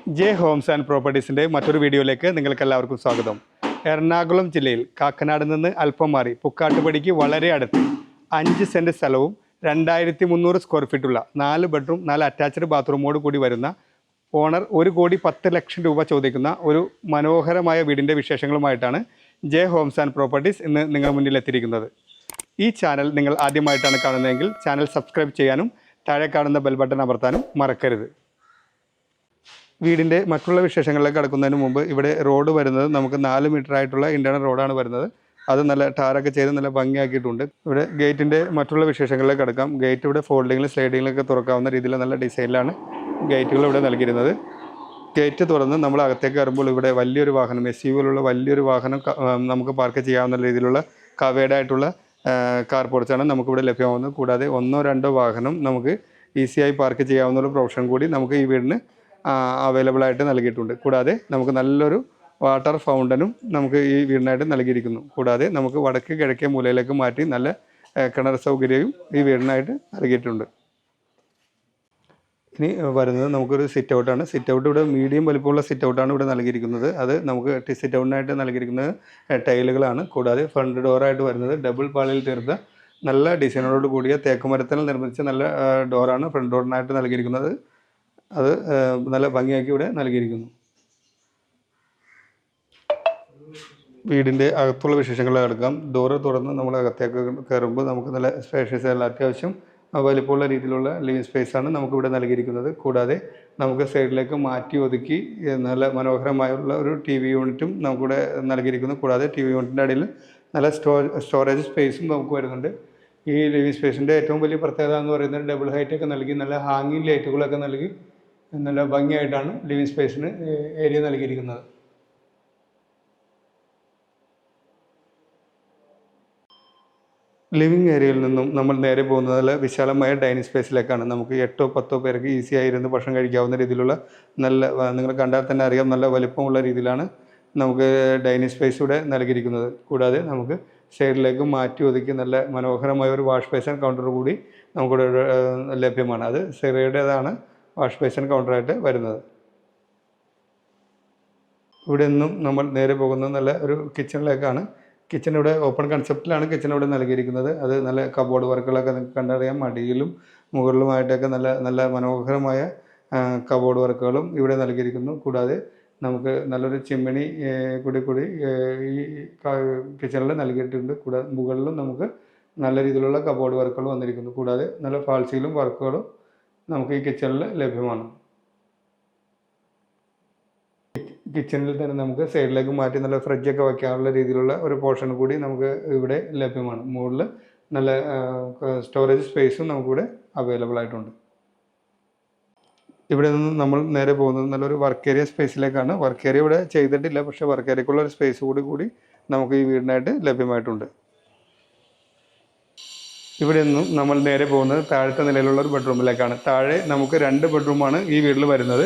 J Holmes and പ്രോപ്പർട്ടീസിൻ്റെ മറ്റൊരു വീഡിയോയിലേക്ക് നിങ്ങൾക്കെല്ലാവർക്കും സ്വാഗതം. എറണാകുളം ജില്ലയിൽ കാക്കനാട് നിന്ന് അല്പം മാറി പുക്കാട്ടുപടിക്ക് വളരെ അടുത്ത് 5 സെൻറ്റ് സ്ഥലവും 2300 സ്ക്വയർ ഫീറ്റുള്ള 4 ബെഡ്റൂം 4 അറ്റാച്ച്ഡ് ബാത്റൂമോട് കൂടി വരുന്ന ഓണർ 1,10,00,000 രൂപ ചോദിക്കുന്ന ഒരു മനോഹരമായ വീടിൻ്റെ വിശേഷങ്ങളുമായിട്ടാണ് ജെ ഹോംസ് ആൻഡ് പ്രോപ്പർട്ടീസ് ഇന്ന് നിങ്ങളുടെ മുന്നിൽ എത്തിയിരിക്കുന്നത്. ഈ ചാനൽ നിങ്ങൾ ആദ്യമായിട്ടാണ് കാണുന്നതെങ്കിൽ ചാനൽ സബ്സ്ക്രൈബ് ചെയ്യാനും താഴെ കാണുന്ന ബെൽ ബട്ടൺ അമർത്താനും മറക്കരുത്. വീടിൻ്റെ മറ്റുള്ള വിശേഷങ്ങളിലേക്ക് കടക്കുന്നതിന് മുമ്പ് ഇവിടെ റോഡ് വരുന്നത് നമുക്ക് 4 മീറ്റർ ആയിട്ടുള്ള ഇൻറ്റേർണൽ റോഡാണ് വരുന്നത്. അത് നല്ല ടാറൊക്കെ ചെയ്ത് നല്ല ഭംഗിയാക്കിയിട്ടുണ്ട്. ഇവിടെ ഗേറ്റിൻ്റെ മറ്റുള്ള വിശേഷങ്ങളിലേക്ക് കടക്കാം. ഗേറ്റ് ഇവിടെ ഫോൾഡിങ്ങിലും സ്ലൈഡിങ്ങിലൊക്കെ തുറക്കാവുന്ന രീതിയിൽ നല്ല ഡിസൈനിലാണ് ഗേറ്റുകൾ ഇവിടെ നൽകിയിരുന്നത്. ഗേറ്റ് തുറന്ന് നമ്മൾ അകത്തേക്ക് കയറുമ്പോൾ ഇവിടെ വലിയൊരു വാഹനം SUV വലിയൊരു വാഹനം നമുക്ക് പാർക്ക് ചെയ്യാവുന്ന രീതിയിലുള്ള കവേഡ് ആയിട്ടുള്ള കാർ പോർച്ചാണ് നമുക്കിവിടെ ലഭ്യമാകുന്നത്. കൂടാതെ 1-2 വാഹനം നമുക്ക് ഈസിയായി പാർക്ക് ചെയ്യാവുന്ന ഒരു പ്രൊവിഷൻ കൂടി നമുക്ക് ഈ വീടിന് അവൈലബിൾ ആയിട്ട് നൽകിയിട്ടുണ്ട്. കൂടാതെ നമുക്ക് നല്ലൊരു വാട്ടർ ഫൗണ്ടനും നമുക്ക് ഈ വീടിനായിട്ട് നൽകിയിരിക്കുന്നു. കൂടാതെ നമുക്ക് വടക്ക് കിഴക്കേ മൂലയിലേക്ക് മാറ്റി നല്ല കിണർ സൗകര്യവും ഈ വീടിനായിട്ട് നൽകിയിട്ടുണ്ട്. ഇനി വരുന്നത് നമുക്കൊരു സിറ്റ് ഔട്ടാണ്. സിറ്റ് ഔട്ട് ഇവിടെ മീഡിയം വലിപ്പമുള്ള സിറ്റ് ഔട്ടാണ് ഇവിടെ നൽകിയിരിക്കുന്നത്. അത് നമുക്ക് സിറ്റ് ഔട്ടിനായിട്ട് നൽകിയിരിക്കുന്നത് ടൈലുകളാണ്. കൂടാതെ ഫ്രണ്ട് ഡോറായിട്ട് വരുന്നത് ഡബിൾ പാളിയിൽ തീർത്ത നല്ല ഡിസൈനോട് കൂടിയ തേക്കുമരത്തിൽ നിർമ്മിച്ച നല്ല ഡോറാണ് ഫ്രണ്ട് ഡോറിനായിട്ട് നൽകിയിരിക്കുന്നത്. അത് നല്ല ഭംഗിയാക്കി ഇവിടെ നൽകിയിരിക്കുന്നു. വീടിൻ്റെ അകത്തുള്ള വിശേഷങ്ങൾ എടുക്കാം. ഡോറ് തുറന്ന് നമ്മൾ അകത്തേക്ക് കയറുമ്പോൾ നമുക്ക് നല്ല സ്പേഷ്യസ് അല്ല അത്യാവശ്യം വലിപ്പമുള്ള രീതിയിലുള്ള ലിവിങ് സ്പേസാണ് നമുക്കിവിടെ നൽകിയിരിക്കുന്നത്. കൂടാതെ നമുക്ക് സൈഡിലേക്ക് മാറ്റി ഒതുക്കി നല്ല മനോഹരമായുള്ള ഒരു TV യൂണിറ്റും നമുക്കിവിടെ നൽകിയിരിക്കുന്നു. കൂടാതെ TV യൂണിറ്റിൻ്റെ അടിയിൽ നല്ല സ്റ്റോറേജ് സ്പേസും നമുക്ക് വരുന്നുണ്ട്. ഈ ലിവിങ് സ്പേസിൻ്റെ ഏറ്റവും വലിയ പ്രത്യേകത എന്ന് പറയുന്നത് ഡബിൾ ഹൈറ്റൊക്കെ നൽകി നല്ല ഹാങ്ങിങ് ലൈറ്റുകളൊക്കെ നൽകി നല്ല ഭംഗിയായിട്ടാണ് ലിവിങ് സ്പേസിന് ഏരിയ നൽകിയിരിക്കുന്നത്. ലിവിങ് ഏരിയയിൽ നിന്നും നമ്മൾ നേരെ പോകുന്നത് നല്ല വിശാലമായ ഡൈനിങ് സ്പേസിലേക്കാണ്. നമുക്ക് 8-10 പേർക്ക് ഈസിയായി ഇരുന്ന് ഭക്ഷണം കഴിക്കാവുന്ന രീതിയിലുള്ള നല്ല, നിങ്ങൾ കണ്ടാൽ തന്നെ അറിയാം, നല്ല വലിപ്പമുള്ള രീതിയിലാണ് നമുക്ക് ഡൈനിങ് സ്പേസ് ഇവിടെ നൽകിയിരിക്കുന്നത്. കൂടാതെ നമുക്ക് സൈഡിലേക്ക് മാറ്റി ഒതുക്കി നല്ല മനോഹരമായ ഒരു വാഷ് ബേസിൻ കൗണ്ടർ കൂടി നമുക്കിവിടെ ലഭ്യമാണ്. അത് സെറിയുടേതാണ് വാഷ് ബേസിൻ കൗണ്ടറായിട്ട് വരുന്നത്. ഇവിടെ നിന്നും നമ്മൾ നേരെ പോകുന്നത് നല്ല ഒരു കിച്ചണിലേക്കാണ്. കിച്ചൺ ഇവിടെ ഓപ്പൺ കൺസെപ്റ്റിലാണ് കിച്ചൺ ഇവിടെ നൽകിയിരിക്കുന്നത്. അത് നല്ല കബോർഡ് വർക്കുകളൊക്കെ നിങ്ങൾക്ക് കണ്ടറിയാം. അടിയിലും മുകളിലുമായിട്ടൊക്കെ നല്ല നല്ല മനോഹരമായ കബോർഡ് വർക്കുകളും ഇവിടെ നൽകിയിരിക്കുന്നു. കൂടാതെ നമുക്ക് നല്ലൊരു ചിമ്മിണി കൂടി ഈ കിച്ചണിൽ നൽകിയിട്ടുണ്ട്. കൂടാതെ മുകളിലും നമുക്ക് നല്ല രീതിയിലുള്ള കബോർഡ് വർക്കുകൾ വന്നിരിക്കുന്നു. കൂടാതെ നല്ല ഫാൾസീലും വർക്കുകളും നമുക്ക് ഈ കിച്ചണിൽ ലഭ്യമാണ്. കിച്ചണിൽ തന്നെ നമുക്ക് സൈഡിലേക്ക് മാറ്റി നല്ല ഫ്രിഡ്ജൊക്കെ വയ്ക്കാനുള്ള രീതിയിലുള്ള ഒരു പോർഷൻ കൂടി നമുക്ക് ഇവിടെ ലഭ്യമാണ്. മുകളിൽ നല്ല സ്റ്റോറേജ് സ്പേസും നമുക്കിവിടെ അവൈലബിൾ ആയിട്ടുണ്ട്. ഇവിടെ നിന്ന് നമ്മൾ നേരെ പോകുന്നത് നല്ലൊരു വർക്ക് ഏരിയ സ്പേസിലേക്കാണ്. വർക്ക് ഏരിയ ഇവിടെ ചെയ്തിട്ടില്ല, പക്ഷേ വർക്ക് ഏരിയക്കുള്ള ഒരു സ്പേസ് കൂടി നമുക്ക് ഈ വീടിനായിട്ട് ലഭ്യമായിട്ടുണ്ട്. ഇവിടെ നിന്നും നമ്മൾ നേരെ പോകുന്നത് താഴത്തെ നിലയിലുള്ള ഒരു ബെഡ്റൂമിലേക്കാണ്. താഴെ നമുക്ക് 2 ബെഡ്റൂമാണ് ഈ വീട്ടിൽ വരുന്നത്.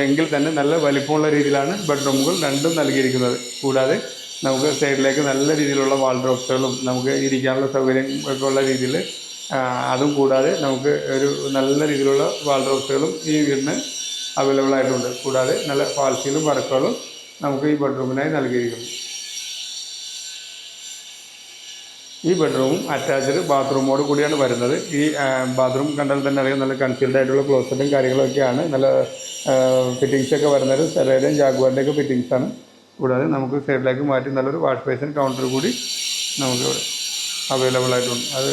എങ്കിൽ തന്നെ നല്ല വലിപ്പമുള്ള രീതിയിലാണ് ബെഡ്റൂമുകൾ രണ്ടും നൽകിയിരിക്കുന്നത്. കൂടാതെ നമുക്ക് സൈഡിലേക്ക് നല്ല രീതിയിലുള്ള വാൾഡ്രോബ്സുകളും നമുക്ക് ഇരിക്കാനുള്ള സൗകര്യം ഒക്കെ ഉള്ള രീതിയിൽ അതും കൂടാതെ നമുക്ക് ഒരു നല്ല രീതിയിലുള്ള വാൾഡ്രോബ്സുകളും ഈ വീടിന് അവൈലബിൾ ആയിട്ടുണ്ട്. കൂടാതെ നല്ല ഫാൾസീലും വർക്കുകളും നമുക്ക് ഈ ബെഡ്റൂമിനായി നൽകിയിരിക്കുന്നു. ഈ ബെഡ്റൂമും അറ്റാച്ച്ഡ് ബാത്റൂമോട് കൂടിയാണ് വരുന്നത്. ഈ ബാത്റൂം കണ്ടാൽ തന്നെ അറിയാം, നല്ല കൺസീൽഡ് ആയിട്ടുള്ള ക്ലോസറ്റും കാര്യങ്ങളൊക്കെയാണ്. നല്ല ഫിറ്റിങ്സൊക്കെ വരുന്നത് സെറയുടെയും ജാഗ്വാറിൻ്റെയൊക്കെ ഫിറ്റിങ്സാണ്. കൂടാതെ നമുക്ക് സൈഡിലേക്ക് മാറ്റി നല്ലൊരു വാഷ് ബേസിൻ കൗണ്ടർ കൂടി നമുക്ക് അവൈലബിൾ ആയിട്ടുണ്ട്. അത്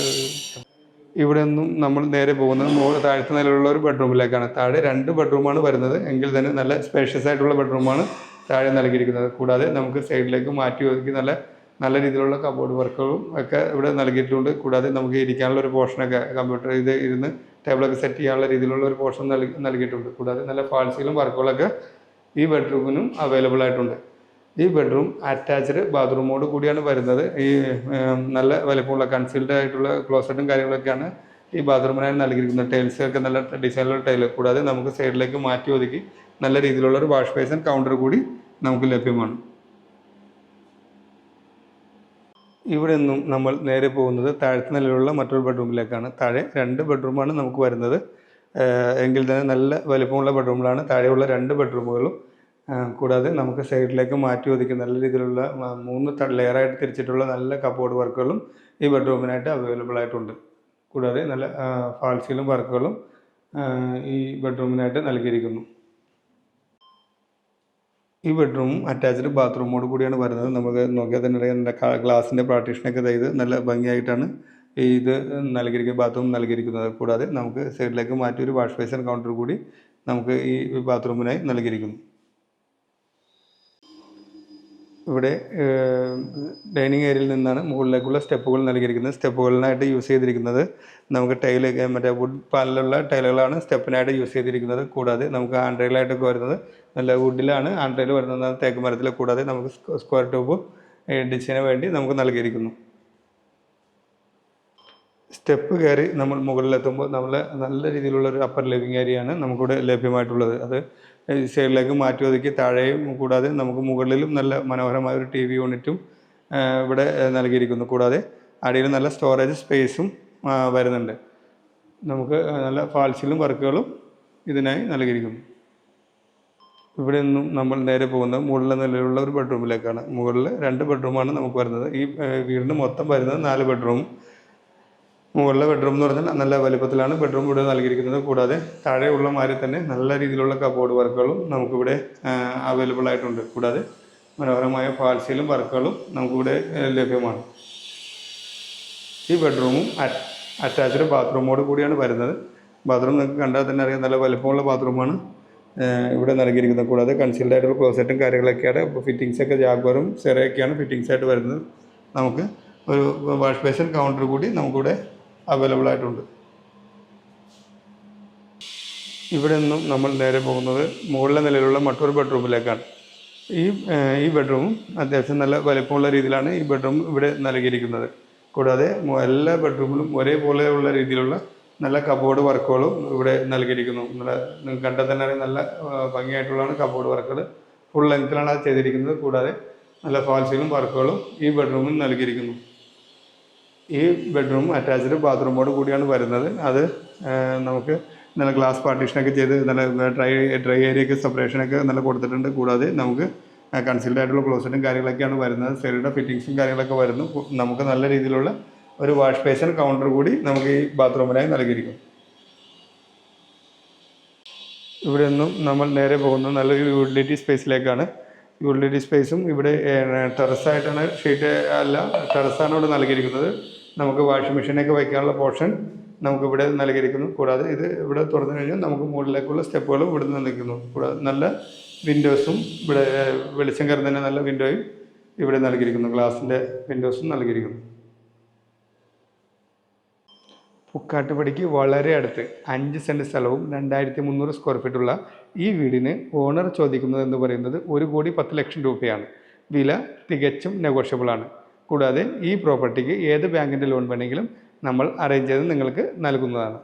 ഇവിടെ നിന്നും നമ്മൾ നേരെ പോകുന്നത് താഴത്തെ നിലയിലുള്ള ഒരു ബെഡ്റൂമിലേക്കാണ്. താഴെ 2 ബെഡ്റൂമാണ് വരുന്നത്. എങ്കിൽ തന്നെ നല്ല സ്പേഷ്യസ് ആയിട്ടുള്ള ബെഡ്റൂമാണ് താഴെ നൽകിയിരിക്കുന്നത്. കൂടാതെ നമുക്ക് സൈഡിലേക്ക് മാറ്റി ഒതുക്കി നല്ല രീതിയിലുള്ള കബോർഡ് വർക്കുകളും ഒക്കെ ഇവിടെ നൽകിയിട്ടുണ്ട്. കൂടാതെ നമുക്ക് ഇരിക്കാനുള്ള ഒരു പോർഷനൊക്കെ കമ്പ്യൂട്ടർ ഇരുന്ന് ടേബിളൊക്കെ സെറ്റ് ചെയ്യാനുള്ള രീതിയിലുള്ള ഒരു പോർഷൻ നൽകിയിട്ടുണ്ട്. കൂടാതെ നല്ല ഫാൾസീലും വർക്കുകളൊക്കെ ഈ ബെഡ്റൂമിനും അവൈലബിൾ ആയിട്ടുണ്ട്. ഈ ബെഡ്റൂം അറ്റാച്ച്ഡ് ബാത്റൂമോട് കൂടിയാണ് വരുന്നത്. ഈ നല്ല വലിപ്പമുള്ള കൺസീൽഡ് ആയിട്ടുള്ള ക്ലോസറ്റും കാര്യങ്ങളൊക്കെയാണ് ഈ ബാത്റൂമിനായി നൽകിയിരിക്കുന്നത്. ടൈൽസൊക്കെ നല്ല ഡിസൈനിലുള്ള ടൈല്. കൂടാതെ നമുക്ക് സൈഡിലേക്ക് മാറ്റി ഒതുക്കി നല്ല രീതിയിലുള്ള ഒരു വാഷ് ബേസിൻ കൗണ്ടർ കൂടി നമുക്ക് ലഭ്യമാണ്. ഇവിടെ നിന്നും നമ്മൾ നേരെ പോകുന്നത് താഴത്തെ നിലയിലുള്ള മറ്റൊരു ബെഡ്റൂമിലേക്കാണ്. താഴെ 2 ബെഡ്റൂമാണ് നമുക്ക് വരുന്നത്. എങ്കിൽ തന്നെ നല്ല വലിപ്പമുള്ള ബെഡ്റൂമുകളാണ്. താഴെയുള്ള 2 ബെഡ്റൂമുകളും കൂടാതെ നമുക്ക് സൈഡിലേക്ക് മാറ്റി ഒതുക്കി നല്ല രീതിയിലുള്ള 3 ലെയറായിട്ട് തിരിച്ചിട്ടുള്ള നല്ല കബോർഡ് വർക്കുകളും ഈ ബെഡ്റൂമിനായിട്ട് അവൈലബിൾ ആയിട്ടുണ്ട്. കൂടാതെ നല്ല ഫാൾ സീലിംഗ് വർക്കുകളും ഈ ബെഡ്റൂമിനായിട്ട് നൽകിയിരിക്കുന്നു. ഈ ബെഡ്റൂമും അറ്റാച്ച്ഡ് ബാത്റൂമോട് കൂടിയാണ് വരുന്നത്. നമുക്ക് നോക്കിയാൽ തന്നെ അറിയാം ഗ്ലാസിൻ്റെ പാർട്ടീഷനൊക്കെ ചെയ്ത് നല്ല ഭംഗിയായിട്ടാണ് ഇത് നൽകിയിരിക്കുന്നത്, ബാത്റൂം നൽകിയിരിക്കുന്നത്. കൂടാതെ നമുക്ക് സൈഡിലേക്ക് മാറ്റി ഒരു വാഷ് ബേസിൻ കൗണ്ടർ കൂടി നമുക്ക് ഈ ബാത്റൂമിനായി നൽകിയിരിക്കുന്നു. ഇവിടെ ഡൈനിങ് ഏരിയയിൽ നിന്നാണ് മുകളിലേക്കുള്ള സ്റ്റെപ്പുകൾ നൽകിയിരിക്കുന്നത്. സ്റ്റെപ്പുകളിനായിട്ട് യൂസ് ചെയ്തിരിക്കുന്നത് നമുക്ക് മറ്റേ വുഡ് പാനലുള്ള ടൈലുകളാണ് സ്റ്റെപ്പിനായിട്ട് യൂസ് ചെയ്തിരിക്കുന്നത്. കൂടാതെ നമുക്ക് ഹാൻഡ് റെയിലായിട്ടൊക്കെ വരുന്നത് നല്ല വുഡിലാണ് ഹാൻഡ് റെയിൽ വരുന്നത്, തേക്ക് മരത്തിൽ. കൂടാതെ നമുക്ക് സ്ക്വയർ ട്യൂബ് ഡിസൈന് വേണ്ടി നമുക്ക് നൽകിയിരിക്കുന്നു. സ്റ്റെപ്പ് കയറി നമ്മൾ മുകളിലെത്തുമ്പോൾ നല്ല രീതിയിലുള്ള ഒരു അപ്പർ ലിവിങ് ഏരിയയാണ് നമുക്കിവിടെ ലഭ്യമായിട്ടുള്ളത്. അത് സൈഡിലേക്ക് മാറ്റി ഒതുക്കി താഴെയും കൂടാതെ നമുക്ക് മുകളിലും നല്ല മനോഹരമായ ഒരു TV യൂണിറ്റും ഇവിടെ നൽകിയിരിക്കുന്നു. കൂടാതെ അടിയിൽ നല്ല സ്റ്റോറേജ് സ്പേസും വരുന്നുണ്ട്. നമുക്ക് നല്ല ഫാൾസിലും വർക്കുകളും ഇതിനായി നൽകിയിരിക്കുന്നു. ഇവിടെ നിന്നും നമ്മൾ നേരെ പോകുന്നത് മുകളിലെ നിലയിലുള്ള ഒരു ബെഡ്റൂമിലേക്കാണ്. മുകളിൽ 2 ബെഡ്റൂമാണ് നമുക്ക് വരുന്നത്. ഈ വീടിന് മൊത്തം വരുന്നത് 4 ബെഡ്റൂം. മുകളിലെ ബെഡ്റൂം എന്ന് പറഞ്ഞാൽ നല്ല വലുപ്പത്തിലാണ് ബെഡ്റൂം ഇവിടെ നൽകിയിരിക്കുന്നത്. കൂടാതെ താഴെയുള്ള മാതിരി തന്നെ നല്ല രീതിയിലുള്ള കബോർഡ് വർക്കുകളും നമുക്കിവിടെ അവൈലബിൾ ആയിട്ടുണ്ട്. കൂടാതെ മനോഹരമായ ഫാൾസിലും വർക്കുകളും നമുക്കിവിടെ ലഭ്യമാണ്. ഈ ബെഡ്റൂമും അറ്റാച്ച്ഡ് ബാത്റൂമോട് കൂടിയാണ് വരുന്നത്. ബാത്റൂം നിങ്ങൾക്ക് കണ്ടാൽ തന്നെ അറിയാം നല്ല വലുപ്പമുള്ള ബാത്റൂമാണ് ഇവിടെ നൽകിയിരിക്കുന്നത്. കൂടാതെ കൺസീൽഡ് ആയിട്ടുള്ള ക്ലോസറ്റും കാര്യങ്ങളൊക്കെയാണ് ഫിറ്റിങ്സൊക്കെ ജാഗ്വറും സെറയൊക്കെയാണ് ഫിറ്റിങ്സ് ആയിട്ട് വരുന്നത്. നമുക്ക് ഒരു വാഷ് ബേസിൻ കൗണ്ടർ കൂടി നമുക്കിവിടെ അവൈലബിൾ ആയിട്ടുണ്ട്. ഇവിടെ നിന്നും നമ്മൾ നേരെ പോകുന്നത് മുകളിലെ നിലയിലുള്ള മറ്റൊരു ബെഡ്റൂമിലേക്കാണ്. ഈ ബെഡ്റൂമും അത്യാവശ്യം നല്ല വലിപ്പമുള്ള രീതിയിലാണ് ഈ ബെഡ്റൂം ഇവിടെ നൽകിയിരിക്കുന്നത്. കൂടാതെ എല്ലാ ബെഡ്റൂമിലും ഒരേപോലെയുള്ള രീതിയിലുള്ള നല്ല കബോർഡ് വർക്കുകളും ഇവിടെ നൽകിയിരിക്കുന്നു. നിങ്ങൾക്ക് കണ്ടാൽ തന്നെ നല്ല ഭംഗിയായിട്ടുള്ളതാണ് കബോർഡ് വർക്കുകൾ. ഫുൾ ലെങ്ത്തിലാണ് അത് ചെയ്തിരിക്കുന്നത്. കൂടാതെ നല്ല ഫാൾസിലും വർക്കുകളും ഈ ബെഡ്റൂമിൽ നൽകിയിരിക്കുന്നു. ഈ ബെഡ്റൂം അറ്റാച്ച്ഡ് ബാത്റൂമോട് കൂടിയാണ് വരുന്നത്. അത് നമുക്ക് നല്ല ഗ്ലാസ് പാർട്ടീഷനൊക്കെ ചെയ്ത് നല്ല ഡ്രൈ ഏരിയയ്ക്ക് സെപ്പറേഷനൊക്കെ നല്ല കൊടുത്തിട്ടുണ്ട്. കൂടാതെ നമുക്ക് കൺസീൽഡ് ആയിട്ടുള്ള ക്ലോസറ്റും കാര്യങ്ങളൊക്കെയാണ് വരുന്നത്. സൈഡിൻ്റെ ഫിറ്റിങ്സും കാര്യങ്ങളൊക്കെ വരുന്നു. നമുക്ക് നല്ല രീതിയിലുള്ള ഒരു വാഷ് ബേസിൻ കൗണ്ടർ കൂടി നമുക്ക് ഈ ബാത്റൂമിനായി നൽകിയിരിക്കും. ഇവിടെ നിന്നും നമ്മൾ നേരെ പോകുന്നത് നല്ലൊരു യൂട്ടിലിറ്റി സ്പേസിലേക്കാണ്. യൂട്ടിലിറ്റി സ്പേസും ഇവിടെ ടെറസായിട്ടാണ്, ഷീറ്റ് അല്ല, ടെറസാണ് ഇവിടെ നൽകിയിരിക്കുന്നത്. നമുക്ക് വാഷിംഗ് മെഷീനൊക്കെ വയ്ക്കാനുള്ള പോർഷൻ നമുക്കിവിടെ നൽകിയിരിക്കുന്നു. കൂടാതെ ഇത് ഇവിടെ തുറന്നു കഴിഞ്ഞാൽ നമുക്ക് മുകളിലേക്കുള്ള സ്റ്റെപ്പുകളും ഇവിടെ നിന്ന് നിൽക്കുന്നു. കൂടാതെ നല്ല വിൻഡോസും ഇവിടെ വെളിച്ചം കയറുന്നതിന് നല്ല വിൻഡോയും ഇവിടെ നൽകിയിരിക്കുന്നു. ഗ്ലാസിൻ്റെ വിൻഡോസും നൽകിയിരിക്കുന്നു. പുക്കാട്ടുപടിക്ക് വളരെ അടുത്ത് 5 സെൻറ്റ് സ്ഥലവും 2300 സ്ക്വയർ ഫീറ്റുള്ള ഈ വീടിന് ഓണർ ചോദിക്കുന്നത് എന്ന് പറയുന്നത് 1,10,00,000 രൂപയാണ്. വില തികച്ചും നെഗോഷ്യബിളാണ്. കൂടാതെ ഈ പ്രോപ്പർട്ടിക്ക് ഏത് ബാങ്കിൻ്റെ ലോൺ വേണമെങ്കിലും നമ്മൾ അറേഞ്ച് ചെയ്ത് നിങ്ങൾക്ക് നൽകുന്നതാണ്.